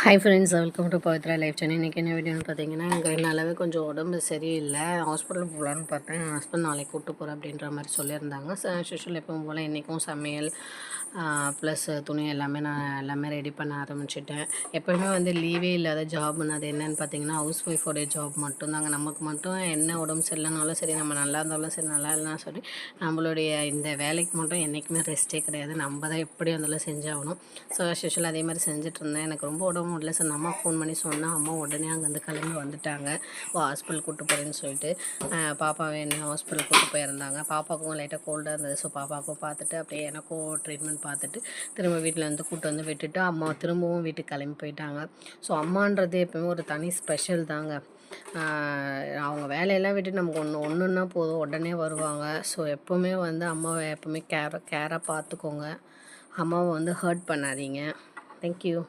Hi friends, welcome to Pavithra life channel. இன்றைக்கி என்ன வீடியோன்னு பார்த்தீங்கன்னா, எனக்கு 2 நாளாகவே கொஞ்சம் உடம்பு சரியில்லை. ஹாஸ்பிட்டல் போகலான்னு பார்த்தேன். என் ஹஸ்பண்ட் நாளைக்கு கூப்பிட்டு போகிறேன் அப்படின்ற மாதிரி சொல்லியிருந்தாங்க. யூஷுவல் எப்பவும் போல் இன்றைக்கும் சமையல் ப்ளஸ் துணி எல்லாமே ரெடி பண்ண ஆரம்பிச்சிட்டேன். எப்போயுமே வந்து லீவே இல்லாத ஜாப்னு அது என்னென்னு பார்த்தீங்கன்னா, ஹவுஸ் ஒய்ஃபோடைய ஜாப் மட்டும்தாங்க. நமக்கு மட்டும் என்ன உடம்பு சரியில்லைனாலும் சரி, நம்ம நல்லா இருந்தாலும் சரி, நல்லா இல்லைனாலும் சரி, நம்மளுடைய இந்த வேலைக்கு மட்டும் என்றைக்குமே ரெஸ்ட்டே கிடையாது. நம்ம தான் எப்படி இருந்தாலும் செஞ்சாகணும். யூஷுவல் அதே மாதிரி செஞ்சுட்டு இருந்தேன். எனக்கு ரொம்ப உடம்பு முடியல. சார் அம்மா ஃபோன் பண்ணி சொன்னால் அம்மா உடனே அங்கேருந்து கிளம்பி வந்துட்டாங்க. ஹாஸ்பிட்டல் கூப்பிட்டு போகிறேன்னு சொல்லிட்டு பாப்பாவை என்ன ஹாஸ்பிட்டல் கூப்பிட்டு போயிருந்தாங்க. பாப்பாவுக்கும் லைட்டாக கோல்டாக இருந்தது. ஸோ பாப்பாவுக்கும் பார்த்துட்டு அப்படியே எனக்கும் ட்ரீட்மெண்ட் பார்த்துட்டு திரும்ப வீட்டில் வந்து கூப்பிட்டு வந்து விட்டுட்டு அம்மா திரும்பவும் வீட்டுக்கு கிளம்பி போயிட்டாங்க. ஸோ அம்மான்றது எப்போயுமே ஒரு தனி ஸ்பெஷல் தாங்க. அவங்க வேலையெல்லாம் விட்டு நமக்கு ஒன்றுன்னா போதும், உடனே வருவாங்க. ஸோ எப்போவுமே வந்து அம்மாவை எப்போவுமே கேராக பார்த்துக்கோங்க. அம்மாவை வந்து ஹர்ட் பண்ணாதீங்க. தேங்க்யூ.